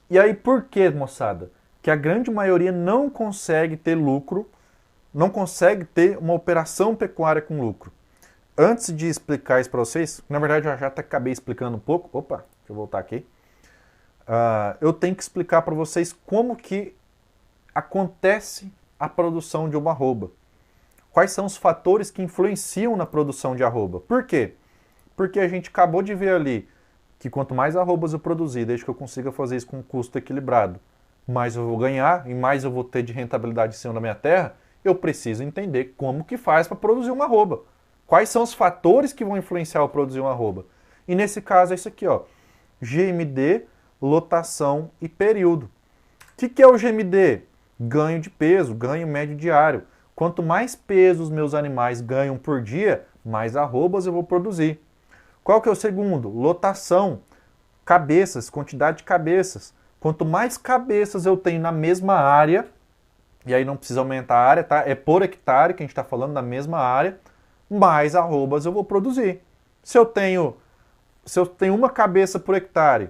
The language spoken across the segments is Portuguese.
E aí por que, moçada? Que a grande maioria não consegue ter lucro, não consegue ter uma operação pecuária com lucro. Antes de explicar isso para vocês, na verdade eu já até acabei explicando um pouco. Opa, deixa eu voltar aqui. Eu tenho que explicar para vocês como que acontece a produção de uma arroba. Quais são os fatores que influenciam na produção de arroba? Por quê? Porque a gente acabou de ver ali que quanto mais arrobas eu produzir, desde que eu consiga fazer isso com um custo equilibrado, mais eu vou ganhar e mais eu vou ter de rentabilidade em cima da minha terra, eu preciso entender como que faz para produzir uma arroba. Quais são os fatores que vão influenciar eu produzir uma arroba? E nesse caso é isso aqui, ó. GMD, lotação e período. O que é o GMD? Ganho de peso, ganho médio diário. Quanto mais peso os meus animais ganham por dia, mais arrobas eu vou produzir. Qual que é o segundo? Lotação, cabeças, quantidade de cabeças. Quanto mais cabeças eu tenho na mesma área, e aí não precisa aumentar a área, tá? É por hectare que a gente está falando, da mesma área, mais arrobas eu vou produzir. Se eu tenho uma cabeça por hectare,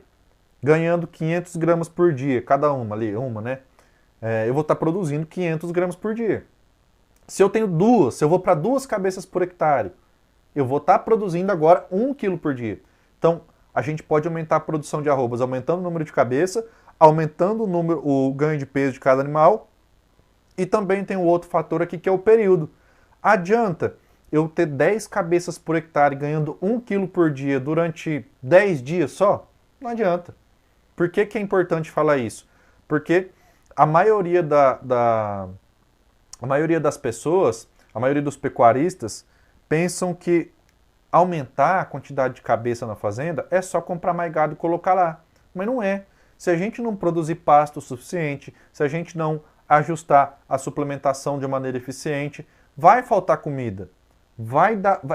ganhando 500 gramas por dia, cada uma ali, uma, né? Eu vou estar produzindo 500 gramas por dia. Se eu tenho duas, se eu vou para 2 cabeças por hectare, eu vou estar produzindo agora 1 quilo por dia. Então, a gente pode aumentar a produção de arrobas aumentando o número de cabeça, aumentando o ganho de peso de cada animal, e também tem um outro fator aqui que é o período. Adianta eu ter 10 cabeças por hectare ganhando 1 quilo por dia durante 10 dias só? Não adianta. Por que é importante falar isso? Porque a maioria a maioria das pessoas, a maioria dos pecuaristas, pensam que aumentar a quantidade de cabeça na fazenda é só comprar mais gado e colocar lá. Mas não é. Se a gente não produzir pasto o suficiente, se a gente não ajustar a suplementação de maneira eficiente, vai faltar comida.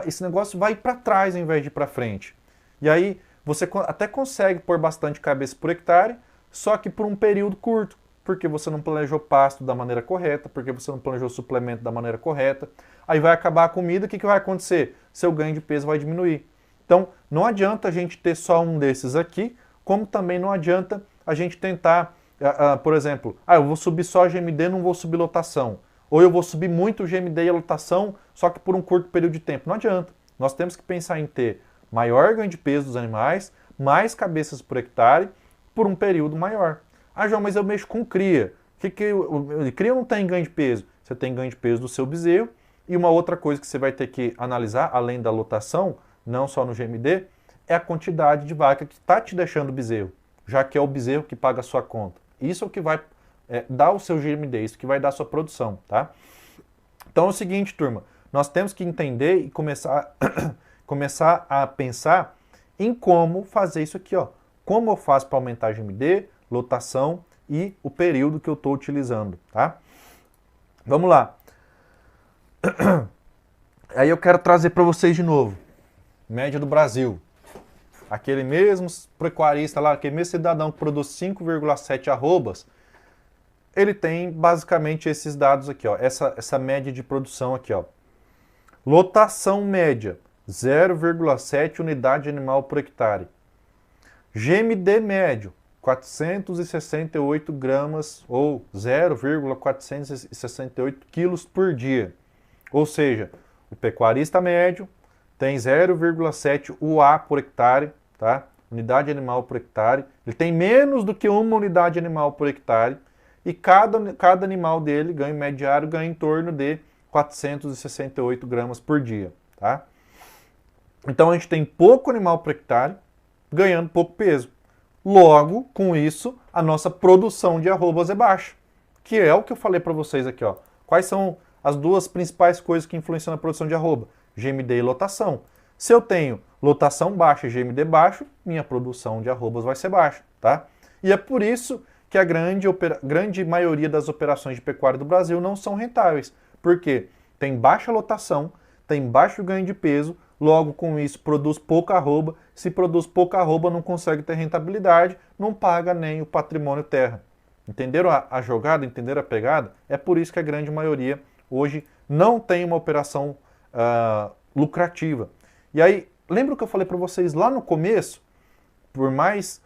Esse negócio vai para trás em vez de ir para frente. E aí você até consegue pôr bastante cabeça por hectare, só que por um período curto, porque você não planejou pasto da maneira correta, porque você não planejou suplemento da maneira correta. Aí vai acabar a comida, o que vai acontecer? Seu ganho de peso vai diminuir. Então, não adianta a gente ter só um desses aqui, como também não adianta a gente tentar, por exemplo, eu vou subir só GMD, não vou subir lotação. Ou eu vou subir muito o GMD e a lotação, só que por um curto período de tempo. Não adianta. Nós temos que pensar em ter maior ganho de peso dos animais, mais cabeças por hectare, por um período maior. João, mas eu mexo com cria. Cria não tem ganho de peso. Você tem ganho de peso do seu bezerro. E uma outra coisa que você vai ter que analisar, além da lotação, não só no GMD, é a quantidade de vaca que está te deixando bezerro, já que é o bezerro que paga a sua conta. Isso é o que vai dar o seu GMD, isso que vai dar a sua produção, tá? Então é o seguinte, turma, nós temos que entender e começar a pensar em como fazer isso aqui, ó. Como eu faço para aumentar GMD, lotação e o período que eu estou utilizando, tá? Vamos lá. Aí eu quero trazer para vocês de novo. Média do Brasil. Aquele mesmo pecuarista lá, aquele mesmo cidadão que produz 5,7 arrobas, ele tem basicamente esses dados aqui, ó, essa média de produção aqui, ó. Lotação média, 0,7 unidade animal por hectare. GMD médio, 468 gramas ou 0,468 quilos por dia. Ou seja, o pecuarista médio tem 0,7 UA por hectare, tá? Unidade animal por hectare. Ele tem menos do que uma unidade animal por hectare e cada animal dele, ganho médio diário, ganha em torno de 468 gramas por dia, tá? Então a gente tem pouco animal por hectare, ganhando pouco peso. Logo, com isso, a nossa produção de arrobas é baixa, que é o que eu falei para vocês aqui, ó. Quais são as duas principais coisas que influenciam na produção de arroba? GMD e lotação. Se eu tenho lotação baixa e GMD baixo, minha produção de arrobas vai ser baixa, tá? E é por isso que a grande maioria das operações de pecuária do Brasil não são rentáveis. Por quê? Tem baixa lotação, tem baixo ganho de peso, logo com isso produz pouca arroba. Se produz pouca arroba, não consegue ter rentabilidade, não paga nem o patrimônio terra. Entenderam a jogada? Entenderam a pegada? É por isso que a grande maioria hoje não tem uma operação lucrativa. E aí, lembra o que eu falei para vocês lá no começo? Por mais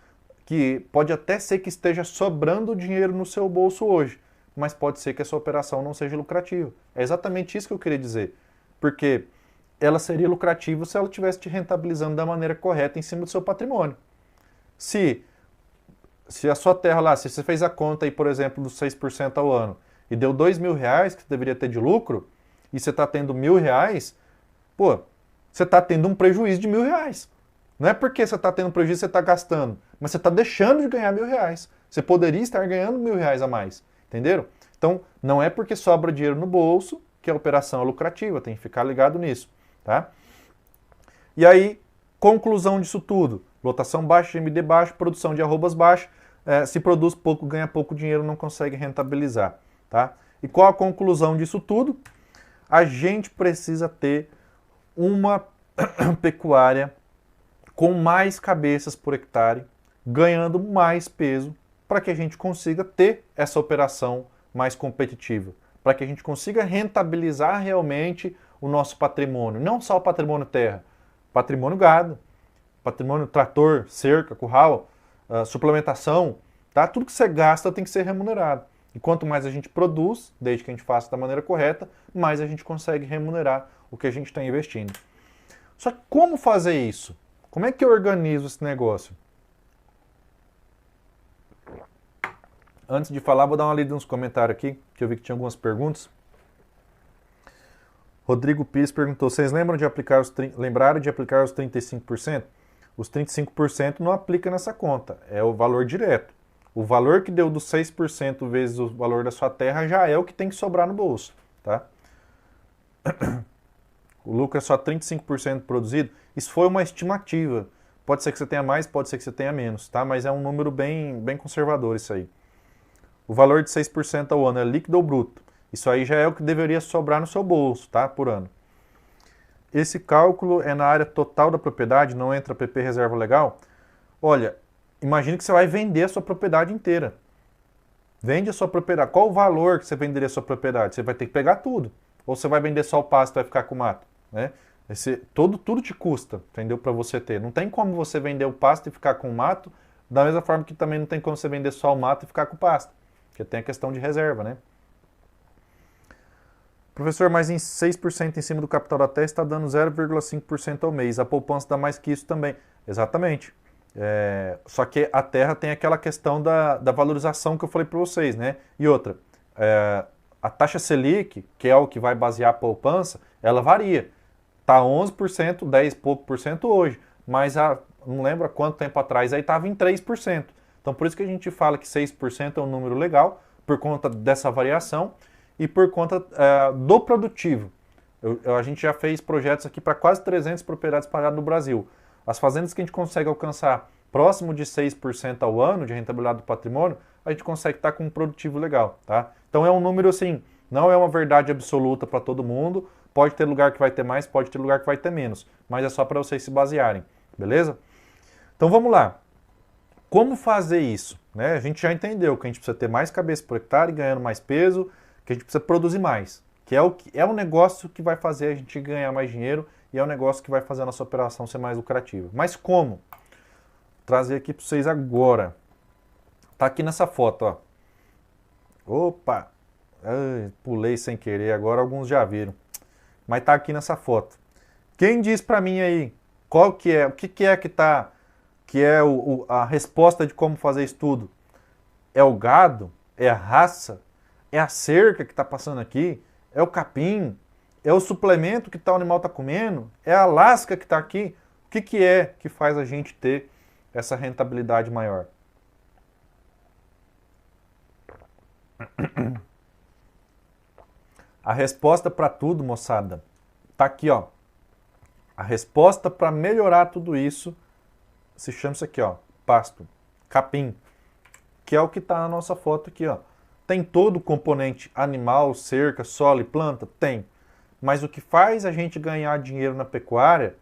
que pode até ser que esteja sobrando dinheiro no seu bolso hoje, mas pode ser que essa operação não seja lucrativa. É exatamente isso que eu queria dizer. Porque ela seria lucrativa se ela estivesse te rentabilizando da maneira correta em cima do seu patrimônio. Se a sua terra lá, se você fez a conta aí, por exemplo, dos 6% ao ano e deu R$2.000 que você deveria ter de lucro, e você está tendo R$1.000, pô, você está tendo um prejuízo de R$1.000. Não é porque você está tendo prejuízo que você está gastando, mas você está deixando de ganhar R$1.000. Você poderia estar ganhando R$1.000 a mais, entenderam? Então, não é porque sobra dinheiro no bolso que a operação é lucrativa, tem que ficar ligado nisso, tá? E aí, conclusão disso tudo, lotação baixa, GMD baixo, produção de arrobas baixa, se produz pouco, ganha pouco dinheiro, não consegue rentabilizar, tá? E qual a conclusão disso tudo? A gente precisa ter uma pecuária com mais cabeças por hectare, ganhando mais peso, para que a gente consiga ter essa operação mais competitiva, para que a gente consiga rentabilizar realmente o nosso patrimônio, não só o patrimônio terra, patrimônio gado, patrimônio trator, cerca, curral, suplementação, tá? Tudo que você gasta tem que ser remunerado. E quanto mais a gente produz, desde que a gente faça da maneira correta, mais a gente consegue remunerar o que a gente está investindo. Só que como fazer isso? Como é que eu organizo esse negócio? Antes de falar, vou dar uma lida nos comentários aqui, que eu vi que tinha algumas perguntas. Rodrigo Pires perguntou, vocês lembraram de aplicar os 35%? Os 35% não aplica nessa conta, é o valor direto. O valor que deu dos 6% vezes o valor da sua terra já é o que tem que sobrar no bolso, tá? O lucro é só 35% produzido. Isso foi uma estimativa. Pode ser que você tenha mais, pode ser que você tenha menos, tá? Mas é um número bem conservador isso aí. O valor de 6% ao ano é líquido ou bruto? Isso aí já é o que deveria sobrar no seu bolso, tá? Por ano. Esse cálculo é na área total da propriedade, não entra PP reserva legal? Olha, imagine que você vai vender a sua propriedade inteira. Vende a sua propriedade. Qual o valor que você venderia a sua propriedade? Você vai ter que pegar tudo. Ou você vai vender só o pasto e vai ficar com o mato, né? Tudo te custa, entendeu? Para você ter. Não tem como você vender o pasto e ficar com o mato, da mesma forma que também não tem como você vender só o mato e ficar com o pasto. Porque tem a questão de reserva, né? Professor, mas em 6% em cima do capital da terra está dando 0,5% ao mês. A poupança dá mais que isso também. Exatamente. Só que a terra tem aquela questão da valorização que eu falei para vocês, né? E outra, a taxa Selic, que é o que vai basear a poupança, ela varia. Está 11%, 10 e pouco por cento hoje, mas não lembro há quanto tempo atrás, aí estava em 3%. Então por isso que a gente fala que 6% é um número legal, por conta dessa variação e por conta do produtivo. A gente já fez projetos aqui para quase 300 propriedades espalhadas no Brasil. As fazendas que a gente consegue alcançar próximo de 6% ao ano de rentabilidade do patrimônio, a gente consegue estar com um produtivo legal, tá? Então é um número assim, não é uma verdade absoluta para todo mundo, pode ter lugar que vai ter mais, pode ter lugar que vai ter menos, mas é só para vocês se basearem, beleza? Então vamos lá. Como fazer isso? Né? A gente já entendeu que a gente precisa ter mais cabeça por hectare, ganhando mais peso, que a gente precisa produzir mais, que é o negócio que vai fazer a gente ganhar mais dinheiro e é o negócio que vai fazer a nossa operação ser mais lucrativa. Mas como? Vou trazer aqui para vocês agora. Tá aqui nessa foto, ó. Opa! Ai, pulei sem querer, agora alguns já viram. Mas tá aqui nessa foto. Quem diz para mim aí qual que é, o que é a resposta de como fazer isso tudo? É o gado? É a raça? É a cerca que está passando aqui? É o capim? É o suplemento que o animal está comendo? É a lasca que está aqui? O que é que faz a gente ter essa rentabilidade maior? A resposta para tudo, moçada, tá aqui, ó. A resposta para melhorar tudo isso se chama isso aqui, ó, pasto, capim, que é o que está na nossa foto aqui, ó. Tem todo o componente animal, cerca, solo e planta? Tem. Mas o que faz a gente ganhar dinheiro na pecuária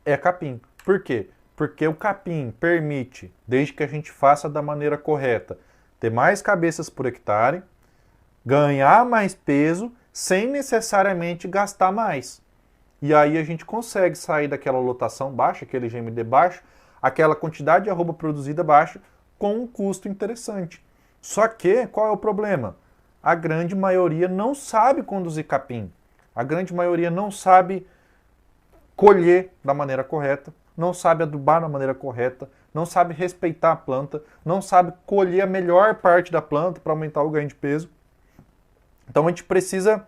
é capim. Por quê? Porque o capim permite, desde que a gente faça da maneira correta, ter mais cabeças por hectare, ganhar mais peso, sem necessariamente gastar mais. E aí a gente consegue sair daquela lotação baixa, aquele GMD baixo, aquela quantidade de arroba produzida baixa, com um custo interessante. Só que, qual é o problema? A grande maioria não sabe conduzir capim. A grande maioria não sabe colher da maneira correta, não sabe adubar da maneira correta, não sabe respeitar a planta, não sabe colher a melhor parte da planta para aumentar o ganho de peso. Então a gente precisa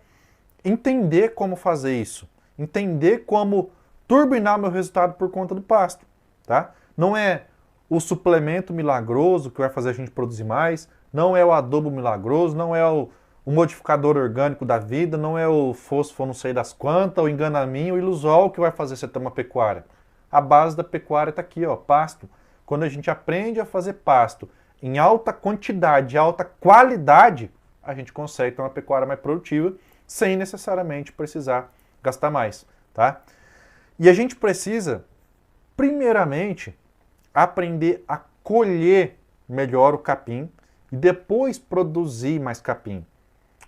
entender como fazer isso, entender como turbinar meu resultado por conta do pasto, tá? Não é o suplemento milagroso que vai fazer a gente produzir mais, não é o adubo milagroso, não é o modificador orgânico da vida, não é o fósforo não sei das quantas, o enganaminho, o ilusol que vai fazer você ter uma pecuária. A base da pecuária está aqui, ó, pasto. Quando a gente aprende a fazer pasto em alta quantidade, alta qualidade, a gente consegue ter uma pecuária mais produtiva sem necessariamente precisar gastar mais, tá? E a gente precisa, primeiramente, aprender a colher melhor o capim e depois produzir mais capim.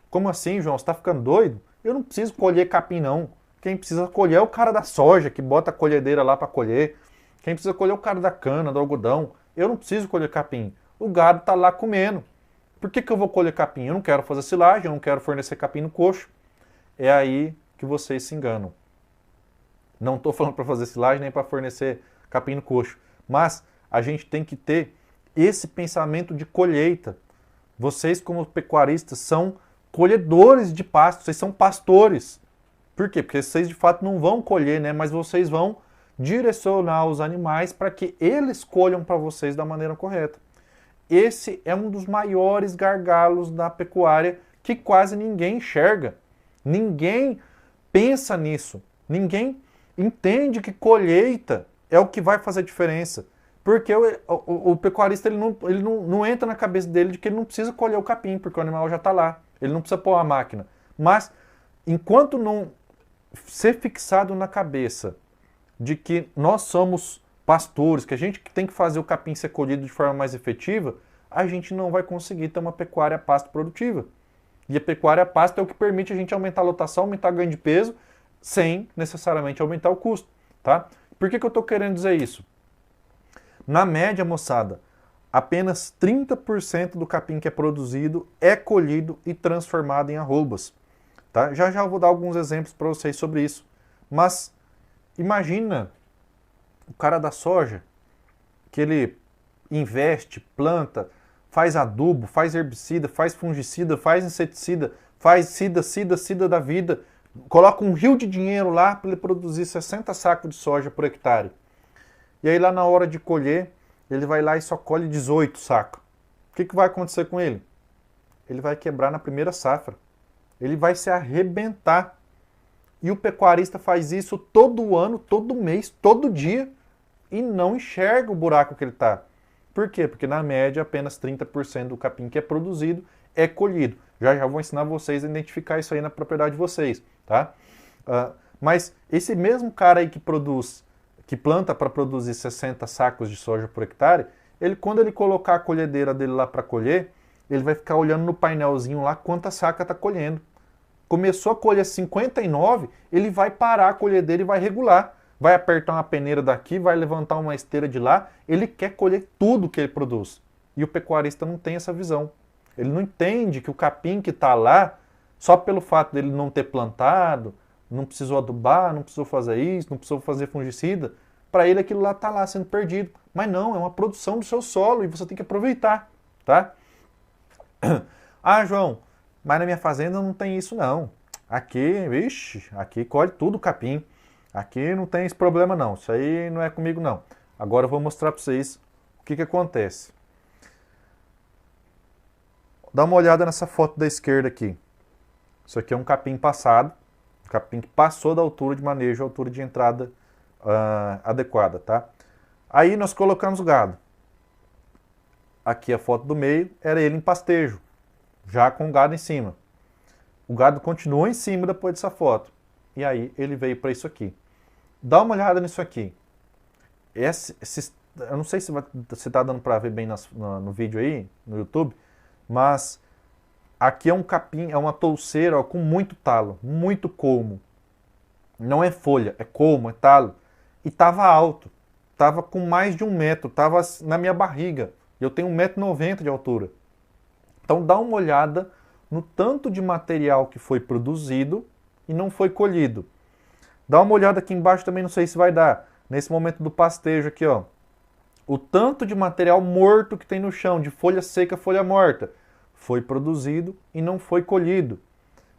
Como assim, João? Você está ficando doido? Eu não preciso colher capim, não. Quem precisa colher é o cara da soja, que bota a colhedeira lá para colher. Quem precisa colher é o cara da cana, do algodão. Eu não preciso colher capim. O gado está lá comendo. Por que eu vou colher capim? Eu não quero fazer silagem, eu não quero fornecer capim no coxo. É aí que vocês se enganam. Não estou falando para fazer silagem nem para fornecer capim no coxo. Mas a gente tem que ter esse pensamento de colheita. Vocês, como pecuaristas, são colhedores de pasto, vocês são pastores. Por quê? Porque vocês de fato não vão colher, né? Mas vocês vão direcionar os animais para que eles colham para vocês da maneira correta. Esse é um dos maiores gargalos da pecuária que quase ninguém enxerga. Ninguém pensa nisso. Ninguém entende que colheita é o que vai fazer diferença. Porque o pecuarista ele não entra na cabeça dele de que ele não precisa colher o capim, porque o animal já está lá. Ele não precisa pôr a máquina. Mas, enquanto não ser fixado na cabeça de que nós somos pastores, que a gente tem que fazer o capim ser colhido de forma mais efetiva, a gente não vai conseguir ter uma pecuária a pasto produtiva. E a pecuária a pasto é o que permite a gente aumentar a lotação, aumentar o ganho de peso, sem necessariamente aumentar o custo. Tá? Por que eu estou querendo dizer isso? Na média, moçada, apenas 30% do capim que é produzido é colhido e transformado em arrobas. Tá? Já eu vou dar alguns exemplos para vocês sobre isso. Mas imagina o cara da soja, que ele investe, planta, faz adubo, faz herbicida, faz fungicida, faz inseticida, faz sida da vida, coloca um rio de dinheiro lá para ele produzir 60 sacos de soja por hectare. E aí lá na hora de colher, ele vai lá e só colhe 18 sacos. O que vai acontecer com ele? Ele vai quebrar na primeira safra. Ele vai se arrebentar. E o pecuarista faz isso todo ano, todo mês, todo dia e não enxerga o buraco que ele está. Por quê? Porque na média apenas 30% do capim que é produzido é colhido. Já vou ensinar vocês a identificar isso aí na propriedade de vocês, tá? Mas esse mesmo cara aí que planta para produzir 60 sacos de soja por hectare, quando ele colocar a colhedeira dele lá para colher, ele vai ficar olhando no painelzinho lá quanta saca está colhendo. Começou a colher 59, ele vai parar a colhedeira e vai regular. Vai apertar uma peneira daqui, vai levantar uma esteira de lá, ele quer colher tudo que ele produz. E o pecuarista não tem essa visão. Ele não entende que o capim que está lá, só pelo fato dele não ter plantado, não precisou adubar, não precisou fazer isso, não precisou fazer fungicida, para ele aquilo lá está lá sendo perdido. Mas não, é uma produção do seu solo e você tem que aproveitar, tá? Ah, João, mas na minha fazenda não tem isso não. Aqui, vixe, aqui colhe tudo o capim. Aqui não tem esse problema não, isso aí não é comigo não. Agora eu vou mostrar para vocês o que acontece. Dá uma olhada nessa foto da esquerda aqui. Isso aqui é um capim passado, um capim que passou da altura de manejo, altura de entrada adequada, tá? Aí nós colocamos o gado. Aqui a foto do meio era ele em pastejo, já com o gado em cima. O gado continuou em cima depois dessa foto. E aí ele veio para isso aqui. Dá uma olhada nisso aqui. Eu não sei se está dando para ver bem no vídeo aí, no YouTube, mas aqui é um capim, é uma touceira ó, com muito talo, muito colmo. Não é folha, é colmo, é talo. E estava alto, estava com mais de 1 metro, estava na minha barriga e eu tenho 1,90 m de altura. Então dá uma olhada no tanto de material que foi produzido e não foi colhido. Dá uma olhada aqui embaixo também, não sei se vai dar, nesse momento do pastejo aqui, ó. O tanto de material morto que tem no chão, de folha seca, folha morta, foi produzido e não foi colhido.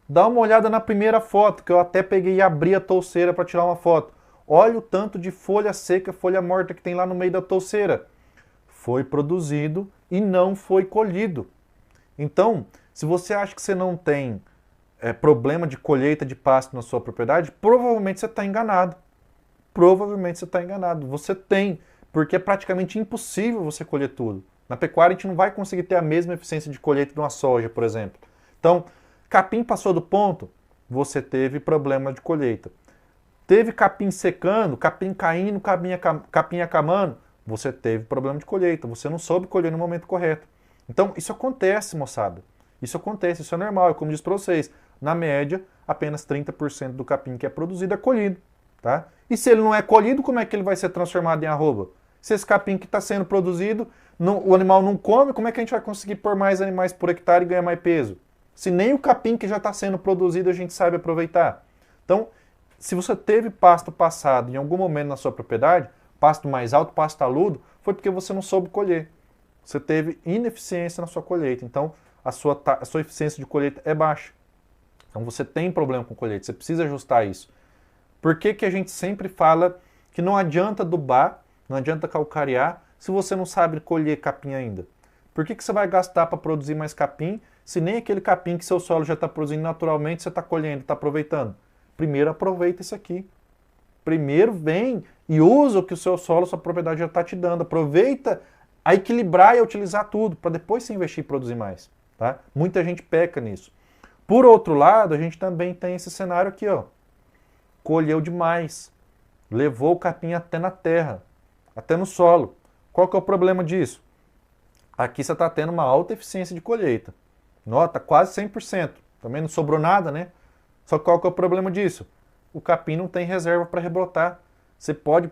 Dá uma olhada na primeira foto, que eu até peguei e abri a touceira para tirar uma foto. Olha o tanto de folha seca, folha morta que tem lá no meio da touceira. Foi produzido e não foi colhido. Então, se você acha que você não tem problema de colheita de pasto na sua propriedade, provavelmente você está enganado. Provavelmente você está enganado. Você tem, porque é praticamente impossível você colher tudo. Na pecuária a gente não vai conseguir ter a mesma eficiência de colheita de uma soja, por exemplo. Então, capim passou do ponto, você teve problema de colheita. Teve capim secando, capim caindo, capim acamando, você teve problema de colheita. Você não soube colher no momento correto. Então, isso acontece, moçada. Isso acontece, isso é normal. Como disse para vocês, na média, apenas 30% do capim que é produzido é colhido. Tá? E se ele não é colhido, como é que ele vai ser transformado em arroba? Se esse capim que está sendo produzido, o animal não come, como é que a gente vai conseguir pôr mais animais por hectare e ganhar mais peso? Se nem o capim que já está sendo produzido a gente sabe aproveitar. Então, se você teve pasto passado em algum momento na sua propriedade, pasto mais alto, pasto taludo, foi porque você não soube colher. Você teve ineficiência na sua colheita. Então, a sua eficiência de colheita é baixa. Então, você tem problema com colheita. Você precisa ajustar isso. Por que que a gente sempre fala que não adianta adubar, não adianta calcarear, se você não sabe colher capim ainda? Por que que você vai gastar para produzir mais capim, se nem aquele capim que seu solo já está produzindo naturalmente, você está colhendo, está aproveitando? Primeiro aproveita isso aqui. Primeiro vem e usa o que o seu solo, sua propriedade já está te dando. Aproveita a equilibrar e a utilizar tudo, para depois se investir e produzir mais. Tá? Muita gente peca nisso. Por outro lado, a gente também tem esse cenário aqui, ó. Colheu demais. Levou o capim até na terra, até no solo. Qual que é o problema disso? Aqui você está tendo uma alta eficiência de colheita. Nota, quase 100%. Também não sobrou nada, né? Só que qual que é o problema disso? O capim não tem reserva para rebrotar. Você pode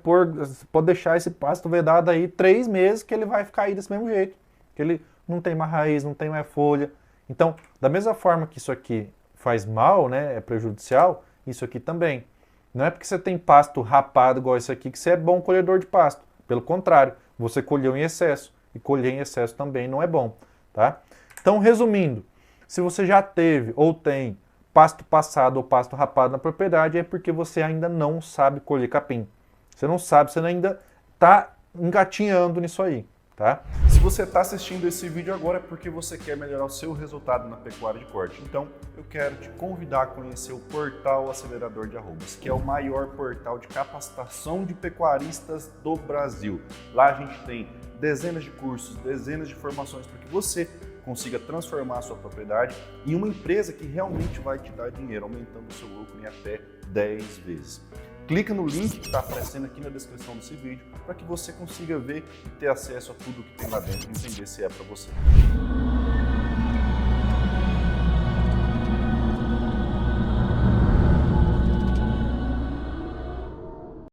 deixar esse pasto vedado aí 3 meses que ele vai ficar aí desse mesmo jeito. Que ele não tem mais raiz, não tem mais folha. Então, da mesma forma que isso aqui faz mal, né, é prejudicial, isso aqui também. Não é porque você tem pasto rapado igual esse aqui que você é bom colhedor de pasto. Pelo contrário, você colheu em excesso. E colher em excesso também não é bom. Tá? Então, resumindo, se você já teve ou tem pasto passado ou pasto rapado na propriedade, é porque você ainda não sabe colher capim. Você não sabe, você ainda está engatinhando nisso aí. Tá? Se você está assistindo esse vídeo agora é porque você quer melhorar o seu resultado na pecuária de corte. Então, eu quero te convidar a conhecer o Portal Acelerador de Arrobas, que é o maior portal de capacitação de pecuaristas do Brasil. Lá a gente tem dezenas de cursos, dezenas de formações para que você consiga transformar a sua propriedade em uma empresa que realmente vai te dar dinheiro, aumentando o seu lucro em até 10 vezes. Clica no link que está aparecendo aqui na descrição desse vídeo para que você consiga ver e ter acesso a tudo que tem lá dentro e entender se é para você.